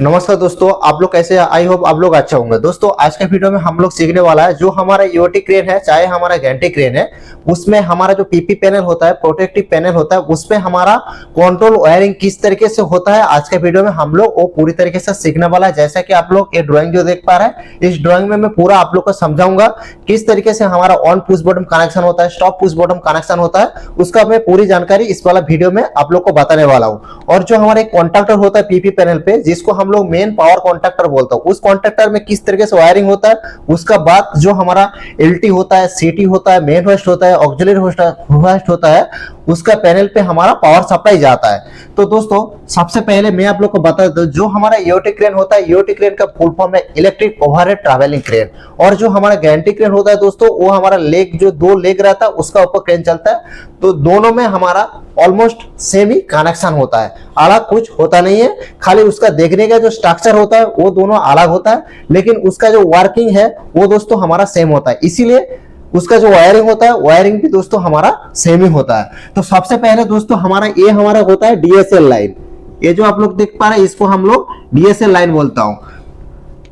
नमस्कार दोस्तों, आप लोग कैसे हैं? आई होप आप लोग अच्छा होंगे। दोस्तों आज के वीडियो में हम लोग सीखने वाला है जो हमारा ईओटी क्रेन है, चाहे हमारा गैंटी क्रेन है, उसमें हमारा जो पीपी पैनल होता है, प्रोटेक्टिव पैनल होता है, उसमें हमारा कंट्रोल वायरिंग किस तरीके से होता है आज के वीडियो में हम लोग वो पूरी तरीके से सीखने वाला है। जैसा कि आप लोग ये ड्राइंग जो देख पा रहे हैं, इस ड्राइंग में मैं पूरा आप लोग को समझाऊंगा किस तरीके से हमारा ऑन पुश बटन कनेक्शन होता है, स्टॉप पुश बटन कनेक्शन होता है, उसका मैं पूरी जानकारी इस वाला वीडियो में आप लोग को बताने वाला हूँ। और जो हमारा एक कॉन्टैक्टर होता है पीपी पैनल पे, जिसको हम लोग मेन पावर कॉन्टैक्टर बोलता हूँ, उस कॉन्टैक्टर में किस तरीके से वायरिंग होता है, उसका बाद जो हमारा एलटी होता है, सीटी होता है, मेन होस्ट होता है, ऑक्सिलरी होस्ट होता है, उसका पैनल पे हमारा पावर सप्लाई जाता है। तो दोस्तों सबसे पहले मैं आप लोग को बता दूं, जो हमारा ईओटी क्रेन होता है, ईओटी क्रेन का फुल फॉर्म है इलेक्ट्रिक ओवरहेड ट्रैवलिंग क्रेन। और जो हमारा गैंटी क्रेन होता है दोस्तों, वो हमारा लेग जो दो लेग रहता है उसका ऊपर क्रेन चलता है। तो दोनों में हमारा ऑलमोस्ट सेम ही कनेक्शन होता है, अलग कुछ होता नहीं है, खाली उसका देखने का जो स्ट्रक्चर होता है वो दोनों अलग होता है, लेकिन उसका जो वर्किंग है वो दोस्तों हमारा सेम होता है। इसीलिए उसका जो वायरिंग होता है, वायरिंग भी दोस्तों हमारा सेम ही होता है। तो सबसे पहले दोस्तों हमारा होता है डीएसएल लाइन। ये जो आप लोग देख पा रहे हैं, इसको हम लोग डीएसएल लाइन बोलता हूं।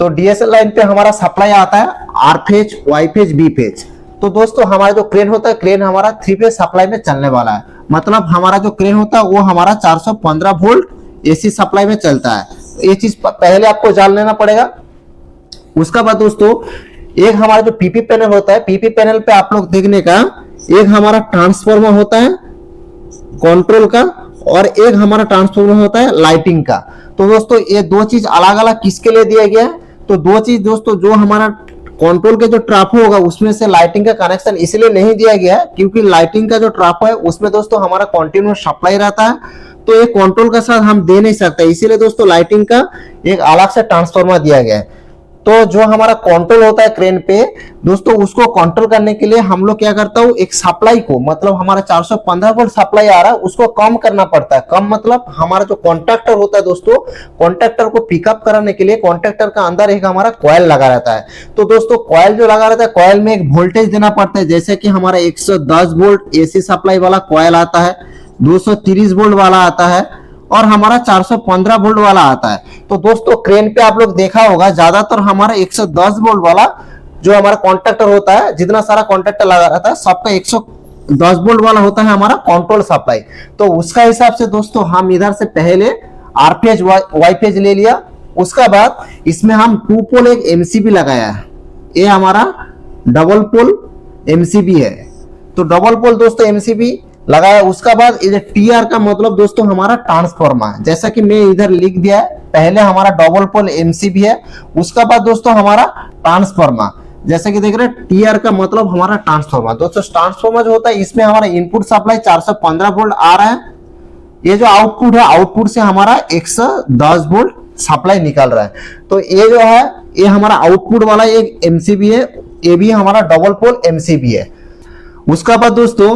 तो डीएसएल लाइन पे हमारा सप्लाई आता है R phase, Y phase, B phase. तो दोस्तों हमारा जो क्रेन होता है, क्रेन हमारा 3 फेज सप्लाई में चलने वाला है। मतलब हमारा जो क्रेन होता है वो हमारा 415 वोल्ट एसी सप्लाई में चलता है। ये चीज पहले आपको जान लेना पड़ेगा। उसका बाद दोस्तों एक हमारा जो पीपी पैनल होता है, पीपी पैनल पे आप लोग देखने का एक हमारा ट्रांसफार्मर होता है कंट्रोल का, और एक हमारा ट्रांसफार्मर होता है लाइटिंग का। तो दोस्तों ये दो चीज अलग अलग किसके लिए दिया गया है? तो दो चीज दोस्तों, जो हमारा कंट्रोल के जो ट्राफो होगा उसमें से लाइटिंग का कनेक्शन इसलिए नहीं दिया गया है क्योंकि लाइटिंग का जो ट्राफो है उसमें दोस्तों हमारा कंटिन्यूअस सप्लाई रहता है, तो ये कंट्रोल का साथ हम दे नहीं सकते, इसीलिए दोस्तों लाइटिंग का एक अलग से ट्रांसफार्मर दिया गया है। तो जो हमारा कंट्रोल होता है क्रेन पे दोस्तों, उसको कंट्रोल करने के लिए हम लोग क्या करता हूँ, एक सप्लाई को, मतलब हमारा 415 वोल्ट सप्लाई आ रहा है उसको कम करना पड़ता है। कम मतलब हमारा जो कॉन्टैक्टर होता है दोस्तों, कॉन्टैक्टर को पिकअप कराने के लिए कॉन्टैक्टर का अंदर एक हमारा कॉइल लगा रहता है। तो दोस्तों कॉइल जो लगा रहता है, कॉइल में एक वोल्टेज देना पड़ता है। जैसे कि हमारा 110 वोल्ट एसी सप्लाई वाला कॉइल आता है, 230 वोल्ट वाला आता है, और हमारा 415 वोल्ट वाला आता है। तो दोस्तों क्रेन पे आप लोग देखा होगा ज्यादातर हमारा 110 वोल्ट वाला जो हमारा कॉन्टैक्टर होता है, जितना सारा कॉन्टैक्टर लगा रहता है सबका 110 वोल्ट वाला होता है हमारा कंट्रोल सप्लाई। तो उसका हिसाब से दोस्तों हम इधर से पहले आर फेज वाई फेज ले लिया। उसका बाद इसमें हम 2 पोल एक एमसीबी लगाया है। ये हमारा डबल पोल एमसीबी है। तो डबल पोल दोस्तों एमसीबी लगाया। उसका बाद ये टीआर का मतलब दोस्तों हमारा ट्रांसफार्मर, जैसा कि मैं इधर लिख दिया है, पहले हमारा डबल पोल एमसीबी है, उसका बाद दोस्तों हमारा ट्रांसफार्मर, जैसा कि देख रहे हैं टीआर का मतलब हमारा ट्रांसफार्मर। दोस्तों ट्रांसफार्मर जो होता है इसमें हमारा इनपुट सप्लाई 415 वोल्ट आ रहा है, ये जो आउटपुट है, आउटपुट से हमारा 110 वोल्ट सप्लाई निकल रहा है। तो ये जो है ये हमारा आउटपुट वाला एक एमसीबी है, ये भी हमारा डबल पोल एमसीबी है। उसका बाद दोस्तों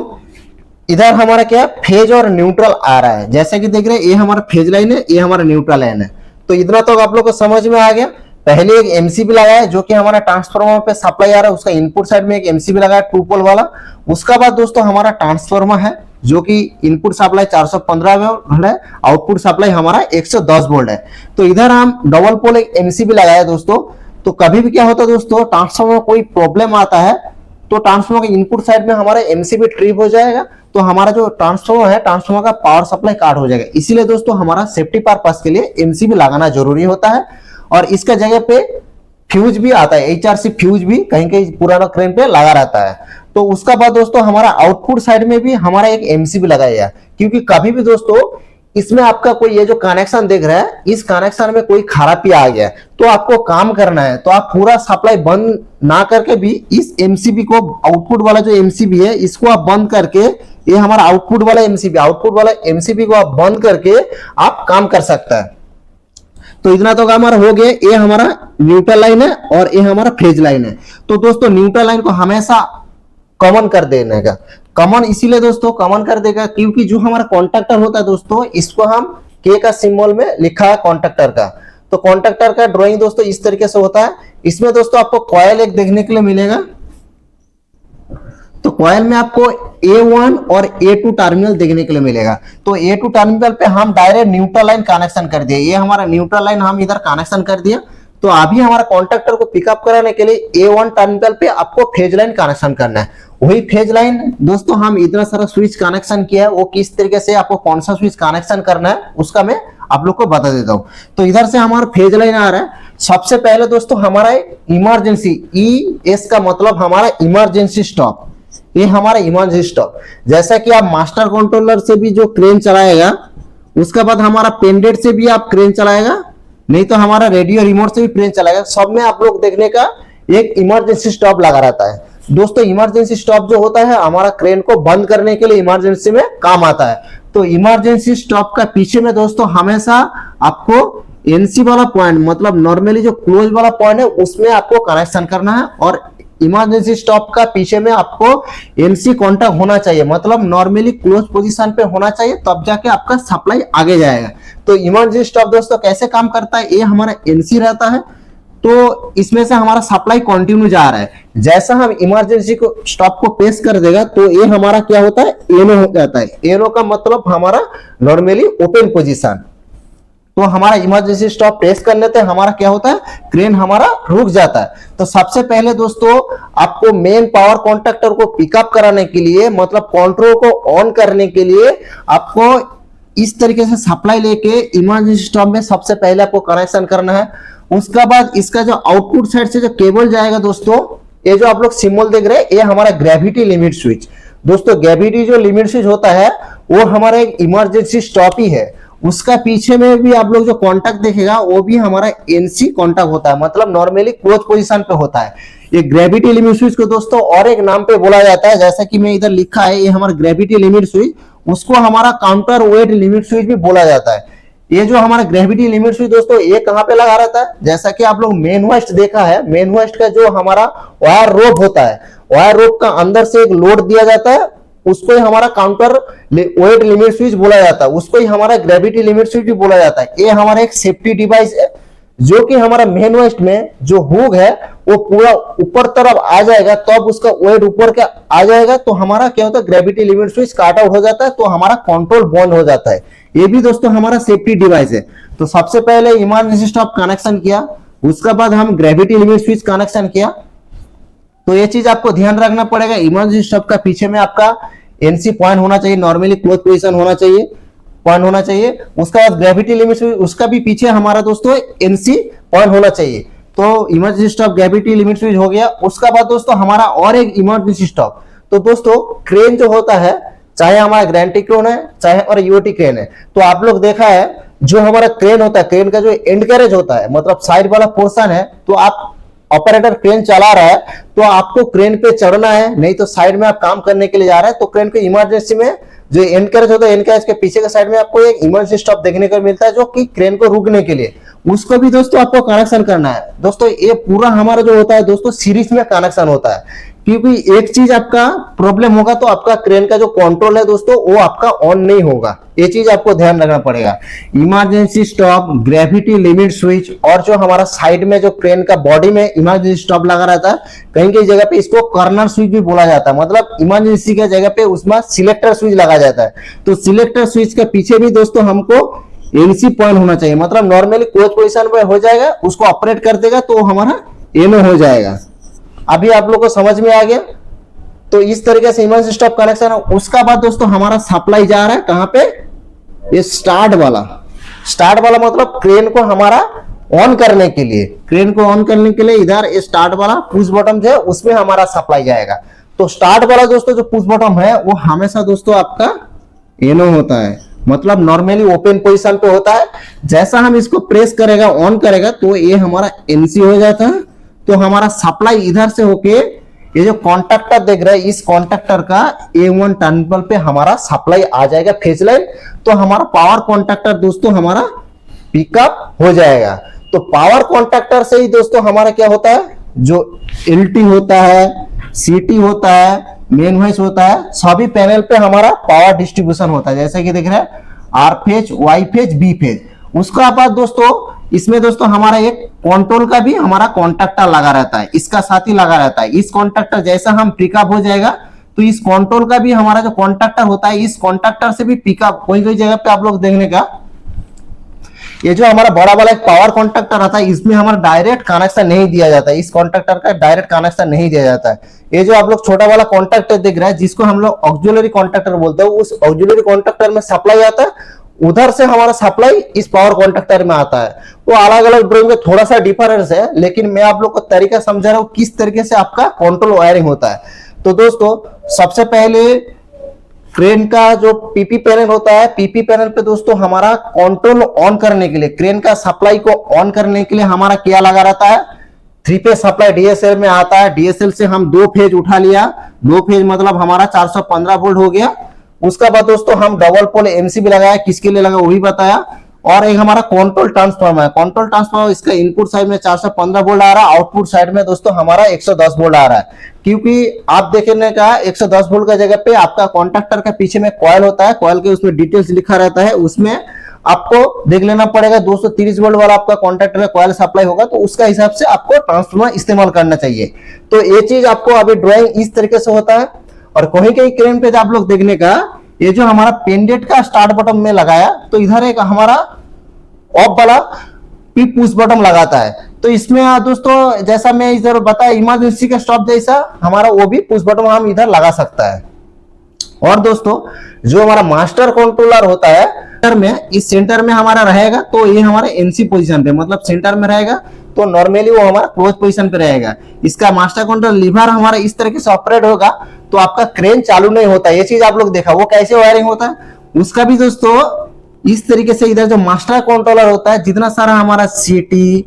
इधर हमारा क्या है, फेज और न्यूट्रल आ रहा है। जैसे कि देख रहे हैं ये हमारा फेज लाइन है, ये हमारा न्यूट्रल लाइन है। तो इतना तो आप लोग को समझ में आ गया। पहले एक एमसीबी लगाया जो कि हमारा ट्रांसफार्मर पे सप्लाई आ रहा है, उसका इनपुट साइड में एक एमसीबी लगाया 2 पोल वाला। उसका बाद दोस्तों हमारा ट्रांसफार्मर है जो कि इनपुट सप्लाई 415 वोल्ट है, आउटपुट सप्लाई हमारा 110 वोल्ट है। तो इधर हम डबल पोल एक एमसीबी लगाया दोस्तों। तो कभी भी क्या होता है दोस्तों, ट्रांसफार्मर में कोई प्रॉब्लम आता है तो ट्रांसफार्मर के इनपुट साइड में हमारा एमसीबी ट्रिप हो जाएगा, तो हमारा जो ट्रांसफार्मर है, ट्रांसफार्मर का पावर सप्लाई काट हो जाएगा। इसीलिए दोस्तों हमारा सेफ्टी पर्पस के लिए एमसीबी लगाना जरूरी होता है। और इसका जगह पे फ्यूज भी आता है, एचआरसी फ्यूज भी कहीं कहीं पुराना क्रेन पे लगा रहता है। तो उसका बाद दोस्तों हमारा आउटपुट साइड में भी हमारा एक एमसीबी लगाया है, क्योंकि कभी भी दोस्तों इसमें आपका कोई ये जो कनेक्शन देख रहा है, इस कनेक्शन में कोई खराबी आ गया तो आपको काम करना है, तो आप पूरा सप्लाई बंद ना करके भी इस एमसीबी को, आउटपुट वाला जो एमसीबी है इसको आप बंद करके, ये हमारा आउटपुट वाला एमसीबी को आप बंद करके आप काम कर सकता है। तो इतना तो हमारा हो गया। ये हमारा न्यूट्रल लाइन है और ये हमारा फेज लाइन है। तो दोस्तों न्यूट्रल लाइन को हमेशा कॉमन कर देने का, कॉमन इसीलिए दोस्तों कॉमन कर देगा क्योंकि जो हमारा कॉन्टैक्टर होता है दोस्तों, इसको हम के का सिंबल में लिखा है कॉन्टैक्टर का। तो कॉन्टैक्टर का ड्राइंग दोस्तों इस तरीके से होता है। इसमें दोस्तों आपको कॉइल एक देखने के लिए मिलेगा। तो कॉइल में आपको A1 और A2 टर्मिनल देखने के लिए मिलेगा। तो A2 टर्मिनल पे हम डायरेक्ट न्यूट्रल लाइन कनेक्शन कर दिए, ये हमारा न्यूट्रल लाइन हम इधर कनेक्शन कर दिया। तो अभी हमारा कॉन्ट्रैक्टर को पिकअप कराने के लिए A1 टर्मिनल पे आपको फेज लाइन कनेक्शन करना है। वही फेज लाइन दोस्तों हम इतना सारा स्विच कनेक्शन किया है, वो किस तरीके से आपको कौन सा स्विच कनेक्शन करना है उसका मैं आप लोग को बता देता हूं। तो इधर से हमारा फेज लाइन आ रहा है। सबसे पहले दोस्तों हमारा इमरजेंसी, ES का मतलब हमारा इमरजेंसी स्टॉप, ये हमारा इमरजेंसी स्टॉप। जैसा कि आप मास्टर कंट्रोलर से भी जो क्रेन चलाएगा, उसके बाद हमारा पेंडेंट से भी आप क्रेन चलाएगा, नहीं तो हमारा रेडियो रिमोट से भी क्रेन चलाएगा, सब में आप लोग देखने का एक इमरजेंसी स्टॉप लगा रहता है। दोस्तों इमरजेंसी स्टॉप जो होता है हमारा क्रेन को बंद करने के लिए इमरजेंसी में काम आता है। तो इमरजेंसी स्टॉप का पीछे में दोस्तों हमेशा आपको एनसी वाला पॉइंट, मतलब नॉर्मली जो क्लोज वाला पॉइंट है उसमें आपको कनेक्शन करना है, और इमरजेंसी स्टॉप का पीछे में आपको एनसी कांटेक्ट होना चाहिए, मतलब नॉर्मली क्लोज पोजीशन पे होना चाहिए, तब जाके आपका सप्लाई आगे जाएगा। तो इमरजेंसी स्टॉप दोस्तों कैसे काम करता है, ये हमारा एनसी रहता है, तो इसमें से हमारा सप्लाई कंटिन्यू जा रहा है। जैसा हम इमरजेंसी को स्टॉप को प्रेस कर देगा तो ये हमारा क्या होता है, एनो हो जाता है। एनो का मतलब हमारा नॉर्मली ओपन पोजीशन। तो हमारा इमरजेंसी स्टॉप प्रेस करने से हमारा क्या होता है, क्रेन हमारा रुक जाता है। तो सबसे पहले दोस्तों आपको मेन पावर कॉन्ट्रैक्टर को पिकअप कराने के लिए, मतलब कंट्रोल को ऑन करने के लिए आपको इस तरीके से सप्लाई लेके इमरजेंसी स्टॉप में सबसे पहले आपको कनेक्शन करना है। उसके बाद इसका जो आउटपुट साइड से जो केबल जाएगा दोस्तों, ये जो आप लोग सिंबल देख रहे हैं, ये हमारा ग्रेविटी लिमिट स्विच। दोस्तों ग्रेविटी जो लिमिट स्विच होता है वो हमारा एक इमरजेंसी स्टॉप ही है। उसका पीछे में भी आप लोग जो कांटेक्ट देखेगा वो भी हमारा एनसी कांटेक्ट होता है, मतलब नॉर्मली क्लोज पोजीशन पे होता है। ये ग्रेविटी लिमिट स्विच को दोस्तों और एक नाम पे बोला जाता है, जैसा कि मैं इधर लिखा है, ये हमारा ग्रेविटी लिमिट स्विच, उसको हमारा काउंटर वेट लिमिट स्विच भी बोला जाता है। ये जो हमारा ग्रेविटी लिमिट स्विच दोस्तों ये कहां पे लगा रहता है, जैसा कि आप लोग मेन होस्ट देखा है, मेन होस्ट का जो हमारा वायर रोप होता है, वायर रोप का अंदर से एक लोड दिया जाता है, उसको ही हमारा काउंटर वेट लिमिट स्विच बोला जाता है, उसको ही हमारा ग्रेविटी लिमिट स्विच भी बोला जाता है। ये हमारा एक सेफ्टी डिवाइस है, जो कि हमारा मेन वेस्ट में जो हुक है वो पूरा ऊपर तरफ आ जाएगा, तब उसका वेट ऊपर के आ जाएगा, तो हमारा क्या होता है, ग्रेविटी लिमिट स्विच काट आउट हो जाता है, तो हमारा कंट्रोल बंद हो जाता है। ये भी दोस्तों हमारा सेफ्टी डिवाइस है। तो सबसे पहले इमरजेंसी स्टॉप कनेक्शन किया, उसके बाद हम ग्रेविटी लिमिट स्विच कनेक्शन किया। तो ये चीज आपको ध्यान रखना पड़ेगा, इमरजेंसी स्टॉप का पीछे में आपका एनसी पॉइंट होना चाहिए, नॉर्मली क्लोज पोजीशन होना चाहिए, पॉइंट होना चाहिए। उसका बाद ग्रेविटी लिमिट उसका भी पीछे हमारा दोस्तों एनसी पॉइंट होना चाहिए। तो emergency stop gravity limit switch हो गया। उसका बाद दोस्तों हमारा और एक इमरजेंसी स्टॉप, तो दोस्तों क्रेन जो होता है, चाहे हमारा ग्रैंटी क्रेन है चाहे हमारा यूटी क्रेन है, तो आप लोग देखा है जो हमारा क्रेन होता है, क्रेन का जो एंड कैरेज होता है, मतलब साइड वाला पोर्शन है, तो आप ऑपरेटर क्रेन चला रहा है तो आपको क्रेन पे चढ़ना है, नहीं तो साइड में आप काम करने के लिए जा रहे हैं, तो क्रेन को इमरजेंसी में जो एंड कैरेज होता है, एंड कैरेज के पीछे के साइड में आपको एक इमरजेंसी स्टॉप देखने को मिलता है, जो कि क्रेन को रुकने के लिए, उसको भी दोस्तों आपको कनेक्शन करना है। दोस्तों ये पूरा हमारा जो होता है दोस्तों सीरीज में कनेक्शन होता है, क्योंकि एक चीज आपका प्रॉब्लम होगा तो आपका क्रेन का जो कंट्रोल है दोस्तों वो आपका ऑन नहीं होगा, ये चीज आपको ध्यान रखना पड़ेगा। Emergency stop, gravity limit switch, और जो हमारा साइड में जो क्रेन का बॉडी में इमरजेंसी स्टॉप लगा रहता है, कहीं कहीं जगह पे इसको कॉर्नर स्विच भी बोला जाता है, मतलब इमरजेंसी के जगह पे उसमें सिलेक्टर स्विच लगा जाता है। तो सिलेक्टर स्विच के पीछे भी दोस्तों हमको एनसी पॉइंट होना चाहिए, मतलब नॉर्मली क्लोज पोजीशन में हो जाएगा, उसको ऑपरेट कर देगा तो हमारा एनो हो जाएगा। अभी आप लोग को समझ में आ गया। तो इस तरीके से इमरजेंसी स्टॉप कनेक्शन है। उसका बाद दोस्तों हमारा सप्लाई जा रहा है कहां पे, ये स्टार्ट वाला, स्टार्ट वाला मतलब क्रेन को हमारा ऑन करने के लिए, क्रेन को ऑन करने के लिए इधर स्टार्ट वाला पुश बटन है, उसमें हमारा सप्लाई जाएगा। तो स्टार्ट वाला दोस्तों जो पुश बटन है वो हमेशा दोस्तों आपका एनो होता है, मतलब नॉर्मली ओपन पोजीशन पे होता है। जैसा हम इसको प्रेस करेगा, ऑन करेगा, तो ये हमारा एनसी हो जाता है। तो हमारा सप्लाई इधर से होके ये जो कॉन्ट्रैक्टर देख रहे हैं, इस कॉन्ट्रैक्टर का A1 टर्मिनल पे हमारा सप्लाई आ जाएगा फेज लाइन, तो हमारा पावर कॉन्ट्रैक्टर दोस्तों हमारा पिकअप हो जाएगा। तो पावर कॉन्ट्रैक्टर से ही दोस्तों हमारा क्या होता है, जो LT होता है, CT होता है, मेन वॉइस होता है, सभी पैनल पे हमारा पावर डिस्ट्रीब्यूशन होता है, जैसे कि देख रहे हैं R phase, Y phase, B phase. उसका बाद दोस्तों इसमें दोस्तों हमारा एक कंट्रोल का भी हमारा कॉन्ट्रैक्टर लगा रहता है, इसका साथ ही लगा रहता है। इस कॉन्ट्रैक्टर जैसा हम पिकअप हो जाएगा तो इस कंट्रोल का भी हमारा जो कॉन्टैक्टर होता है, इस कॉन्टैक्टर से भी पिकअप कोई कोई जगह पे आप लोग देखने का, ये जो हमारा बड़ा वाला एक पावर कॉन्टैक्टर आता है, इसमें हमारा डायरेक्ट कनेक्शन नहीं दिया जाता है, इस कॉन्टैक्टर का डायरेक्ट कनेक्शन नहीं दिया जाता है। ये जो आप लोग छोटा वाला कॉन्टैक्टर देख रहे हैं, जिसको हम लोग ऑक्सिलरी कॉन्टैक्टर बोलते हैं, उस ऑक्सिलरी कॉन्टैक्टर में सप्लाई आता है, उधर से हमारा सप्लाई इस पावर कॉन्टैक्टर में आता है। वो अलग अलग ड्राइंग में थोड़ा सा डिफरेंस है, लेकिन मैं आप लोग को तरीका समझा रहा हूँ किस तरीके से आपका कंट्रोल वायरिंग होता है। तो दोस्तों सबसे पहले क्रेन का जो पीपी पैनल होता है, पीपी पैनल पे दोस्तों हमारा कंट्रोल ऑन करने के लिए, क्रेन का सप्लाई को ऑन करने के लिए हमारा क्या लगा रहता है, 3 फेज सप्लाई डीएसएल में आता है। डीएसएल से हम 2 फेज उठा लिया, 2 फेज मतलब हमारा 415 वोल्ट हो गया। उसका बाद दोस्तों हम डबल पोल एमसीबी लगाया, किसके लिए लगा वो भी बताया। और एक हमारा कंट्रोल ट्रांसफार्मर है, कंट्रोल ट्रांसफार्मर, इसका इनपुट साइड में 415 वोल्ट आ रहा है, आउटपुट साइड में दोस्तों हमारा 110 वोल्ट आ रहा है। क्योंकि आप देखने का 110 वोल्ट का जगह पे आपका कॉन्टैक्टर का पीछे में कॉइल होता है, कॉइल के उसमें डिटेल्स लिखा रहता है, उसमें आपको देख लेना पड़ेगा 230 वोल्ट वाला आपका कॉन्टैक्टर में कॉइल सप्लाई होगा, तो उसका हिसाब से आपको ट्रांसफार्मर इस्तेमाल करना चाहिए। तो ये चीज आपको अभी ड्राइंग इस तरीके से होता है। और कहीं कहीं क्रेन पे आप लोग देखने का, ये जो हमारा पेंडेंट का स्टार्ट बटन में लगाया, तो इधर एक हमारा ऑफ वाला पी पुश बटन लगाता है। तो इसमें दोस्तों जैसा मैं इधर बताया इमरजेंसी का स्टॉप जैसा हमारा वो भी पुश बटन हम इधर लगा सकता है। और दोस्तों जो हमारा मास्टर कंट्रोलर होता है, सेंटर में, इस सेंटर में हमारा रहेगा, तो ये हमारा एनसी पोजीशन पे, मतलब सेंटर में रहेगा, तो नॉर्मली वो हमारा क्लोज पोजीशन पे रहेगा। इसका मास्टर कंट्रोल लीवर हमारा इस तरीके से ऑपरेट होगा, तो आपका क्रेन चालू नहीं होता। ये चीज आप लोग देखा, वो कैसे वायरिंग होता है उसका भी दोस्तों इस तरीके से। इधर जो मास्टर कंट्रोलर होता है, जितना सारा हमारा सीटी,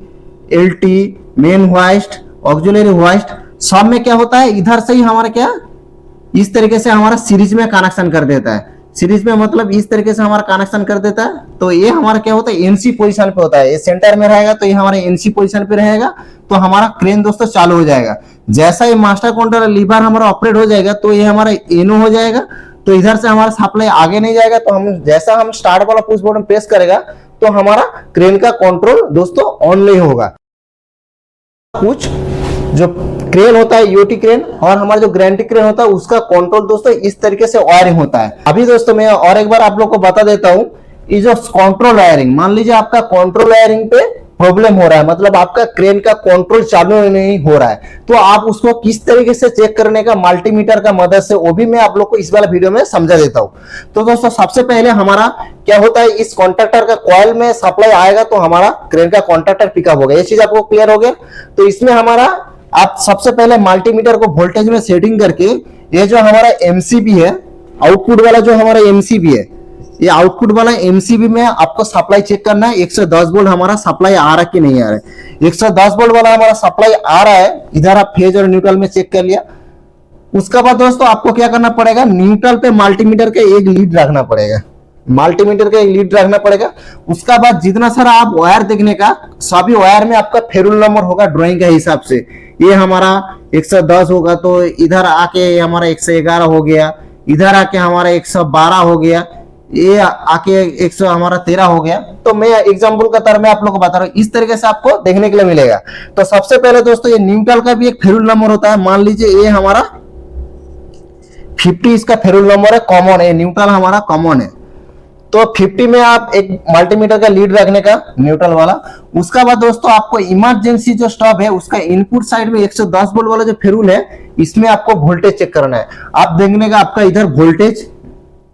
LT, main hoist, auxiliary hoist, सब में क्या होता है, इधर से ही हमारा क्या इस तरीके से हमारा सीरीज में कनेक्शन कर देता है। सीरीज में मतलब इस तरीके से हमारा कनेक्शन कर देता है। तो ये हमारा क्या होता है, एनसी पोजीशन पे होता है। ये सेंटर में रहेगा तो ये हमारे एनसी पोजीशन पे रहेगा, तो हमारा क्रेन दोस्तों चालू हो जाएगा। जैसा ये मास्टर कंट्रोलर लीवर हमारा ऑपरेट हो जाएगा, तो ये हमारा एनो हो जाएगा, तो इधर से हमारा सप्लाई आगे नहीं जाएगा। तो हम जैसा हम स्टार्ट वाला पुश बटन प्रेस करेगा, तो हमारा क्रेन का कंट्रोल दोस्तों ऑन नहीं होगा। कुछ जो क्रेन होता है यूटी क्रेन और हमारा जो गारंटी क्रेन होता है, उसका कंट्रोल दोस्तों इस तरीके से वायरिंग होता है। अभी दोस्तों मैं और एक बार आप लोग को बता देता हूं, ये जो कंट्रोल वायरिंग, मान लीजिए आपका कंट्रोल वायरिंग पे प्रॉब्लम हो रहा है, मतलब आपका क्रेन का कंट्रोल चालू नहीं हो रहा है, तो आप उसको किस तरीके से चेक करने का मल्टीमीटर का मदद से, वो भी मैं आप लोग को इस वाला वीडियो में समझा देता हूं। तो दोस्तों सबसे पहले हमारा क्या होता है, इस कॉन्टैक्टर का कॉइल में सप्लाई आएगा, तो हमारा क्रेन का कॉन्टैक्टर पिकअप हो गया। ये चीज आपको क्लियर हो गया। तो इसमें हमारा आप सबसे पहले मल्टीमीटर को वोल्टेज में सेटिंग करके, ये जो हमारा एमसीबी है, आउटपुट वाला जो हमारा एमसीबी है, ये आउटपुट वाला एमसीबी में आपको सप्लाई चेक करना है, 110 वोल्ट हमारा सप्लाई आ रहा है कि नहीं आ रहा है। 110 वोल्ट वाला हमारा सप्लाई आ रहा है, इधर आप फेज और न्यूट्रल में चेक कर लिया। उसके बाद दोस्तों आपको क्या करना पड़ेगा, न्यूट्रल पे मल्टीमीटर का एक लीड रखना पड़ेगा, मल्टीमीटर का एक लीड रखना पड़ेगा। उसका बाद जितना सारा आप वायर देखने का, सभी वायर में आपका फेरुल नंबर होगा ड्राइंग के हिसाब से। ये हमारा 110 होगा, तो इधर आके हमारा 111 हो गया, इधर आके हमारा 112 हो गया, ये आके 100 हमारा 13 हो गया। तो मैं एग्जांपल का तरह में आप लोगों को बता रहा हूँ, इस तरीके से आपको देखने के लिए मिलेगा। तो सबसे पहले दोस्तों ये न्यूट्रल का भी एक फेरुल नंबर होता है। मान लीजिए ये हमारा 50 इसका फेरुल नंबर है, कॉमन है, न्यूट्रल हमारा कॉमन है। तो 50 में आप एक मल्टीमीटर का लीड रखने का, न्यूट्रल वाला। उसका बाद दोस्तों आपको इमरजेंसी जो स्टॉप है, उसका इनपुट साइड में 110 वोल्ट वाला जो फेरुल है, इसमें आपको वोल्टेज चेक करना है। आप देखने का आपका इधर वोल्टेज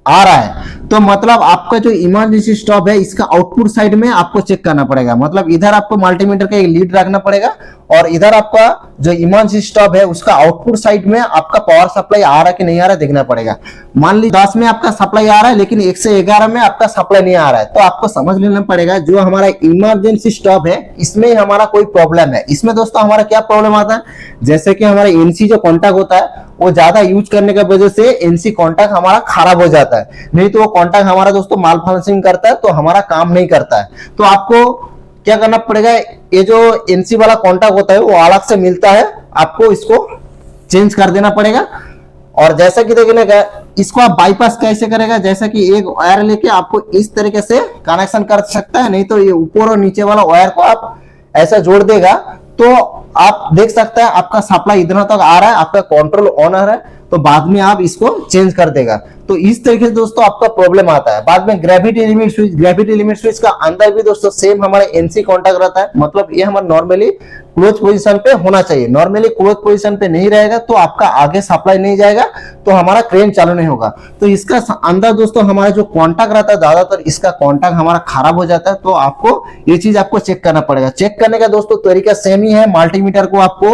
आ रहा है, तो मतलब आपका जो इमरजेंसी स्टॉप है, इसका आउटपुट साइड में आपको चेक करना पड़ेगा। मतलब इधर आपको मल्टीमीटर का एक लीड रखना पड़ेगा, और इधर आपका जो इमरजेंसी स्टॉप है, उसका आउटपुट साइड में आपका पावर सप्लाई आ रहा है कि नहीं आ रहा है देखना पड़ेगा। मान लीजिए 10 में आपका सप्लाई आ रहा है, लेकिन 111 में आपका सप्लाई नहीं आ रहा है, तो आपको समझ लेना पड़ेगा जो हमारा इमरजेंसी स्टॉप है, इसमें हमारा कोई प्रॉब्लम है। इसमें दोस्तों हमारा क्या प्रॉब्लम आता है, जैसे कि हमारा एनसी जो कॉन्टैक्ट होता है, वो ज्यादा यूज करने की वजह से एनसी कॉन्टैक्ट हमारा खराब हो जाता है। नहीं तो वो कॉन्टैक्ट हमारा दोस्तों माल फंक्शनिंग करता है, तो हमारा काम नहीं करता है। तो आपको क्या करना पड़ेगा, ये जो एनसी वाला कॉन्टैक्ट होता है वो अलग से मिलता है, आपको इसको चेंज कर देना पड़ेगा। और जैसा कि देखने का, इसको आप बाईपास कैसे करेगा, जैसा कि एक वायर लेके आपको इस तरीके से कनेक्शन कर सकता है, नहीं तो ये ऊपर और नीचे वाला वायर को आप ऐसा जोड़ देगा, तो आप देख सकते हैं आपका सप्लाई इतना तक आ रहा है, आपका कंट्रोल ऑन आ रहा है, तो बाद में आप इसको चेंज कर देगा। तो इस तरीके से दोस्तों आपका प्रॉब्लम आता है। बाद में ग्रेविटी लिमिट स्विच का अंदर भी दोस्तों सेम हमारे एनसी कॉन्टैक्ट रहता है, मतलब ये हमारा नॉर्मली क्लोज पोजीशन पे होना चाहिए। नॉर्मली क्लोज पोजीशन पे नहीं रहेगा तो आपका आगे सप्लाई नहीं जाएगा, तो हमारा क्रेन चालू नहीं होगा। तो इसका अंदर दोस्तों हमारा जो कॉन्टैक्ट रहता है, ज्यादातर इसका कॉन्टैक्ट हमारा खराब हो जाता है। तो आपको ये चीज आपको चेक करना पड़ेगा। चेक करने का दोस्तों तरीका सेम ही है। मल्टीमीटर को आपको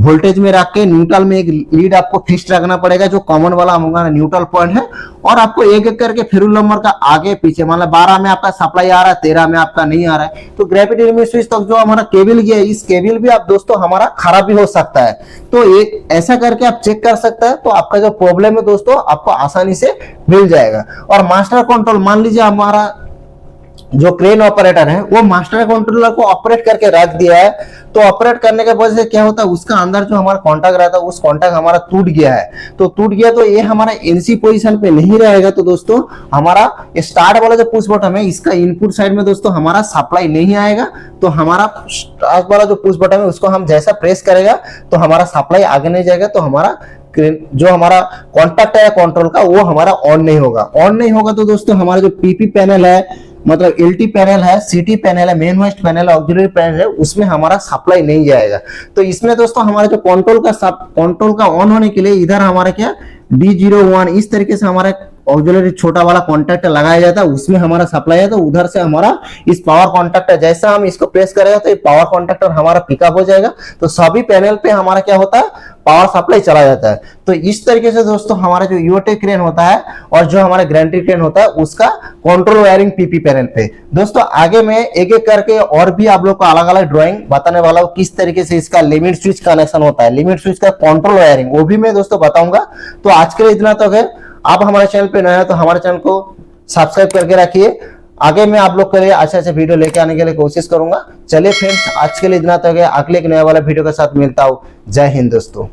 वोल्टेज में रख के न्यूट्रल में एक लीड आपको फिक्स रखना पड़ेगा, जो कॉमन वाला हमारा न्यूट्रल पॉइंट है, और आपको एक एक करके फेरुल नंबर का आगे पीछे, मतलब 12 में आपका सप्लाई आ रहा है, 13 में आपका नहीं आ रहा है, तो ग्रेविटी लिमिट स्विच तक जो हमारा केबल गया है, इस केबल भी आप दोस्तों हमारा खराब भी हो सकता है। तो एक ऐसा करके आप चेक कर सकते हैं, तो आपका जो प्रॉब्लम है दोस्तों आपको आसानी से मिल जाएगा। और मास्टर कंट्रोल, मान लीजिए हमारा जो क्रेन ऑपरेटर है वो मास्टर कंट्रोलर को ऑपरेट करके रख दिया है, तो ऑपरेट करने के वजह से क्या होता है, उसका अंदर जो हमारा कॉन्टैक्ट रहता है, उस कॉन्टैक्ट हमारा टूट गया है। तो टूट गया तो ये हमारा एनसी पोजीशन पे नहीं रहेगा, तो दोस्तों हमारा स्टार्ट वाला जो पुश बटन है, इसका इनपुट साइड में दोस्तों हमारा सप्लाई नहीं आएगा। तो हमारा स्टार्ट वाला जो पुश बटन है उसको हम जैसा प्रेस करेगा तो हमारा सप्लाई आगे नहीं जाएगा, तो हमारा जो हमारा कॉन्टैक्ट है कंट्रोल का वो हमारा ऑन नहीं होगा। ऑन नहीं होगा तो दोस्तों हमारा जो पीपी पैनल है, मतलब एलटी पैनल है, सीटी पैनल है, मेन होस्ट पैनल है, ऑक्सिलरी पैनल है, उसमें हमारा सप्लाई नहीं जाएगा। तो इसमें दोस्तों हमारा जो कंट्रोल का ऑन होने के लिए इधर हमारा क्या D01 इस तरीके से हमारा ऑक्सिलरी छोटा वाला कॉन्टैक्ट लगाया जाता है, उसमें हमारा सप्लाई है। तो उधर से हमारा इस पावर कॉन्टैक्टर जैसा हम इसको प्रेस करेगा तो ये पावर कॉन्टैक्टर हमारा पिकअप हो जाएगा। तो सभी पैनल पे हमारा क्या होता है, पावर सप्लाई चला जाता है। तो इस तरीके से दोस्तों हमारा जो यूओटी क्रेन होता है और जो हमारा गारंटी क्रेन होता है उसका कंट्रोल वायरिंग पीपी पैनल पे। दोस्तों आगे मैं एक एक करके और भी आप लोग को अलग अलग ड्राइंग बताने वाला हूँ, किस तरीके से इसका लिमिट स्विच कनेक्शन होता है, लिमिट स्विच का कंट्रोल वायरिंग, वो भी मैं दोस्तों बताऊंगा। तो आज के लिए इतना तक है। आप हमारे चैनल पे नए हैं तो हमारे चैनल को सब्सक्राइब करके रखिए। आगे मैं आप लोग के लिए अच्छे वीडियो लेके आने के लिए कोशिश करूंगा। चलिए फ्रेंड्स, आज के लिए इतना तक है। अगले एक नया वाला वीडियो के साथ मिलता हूं। जय हिंद दोस्तों।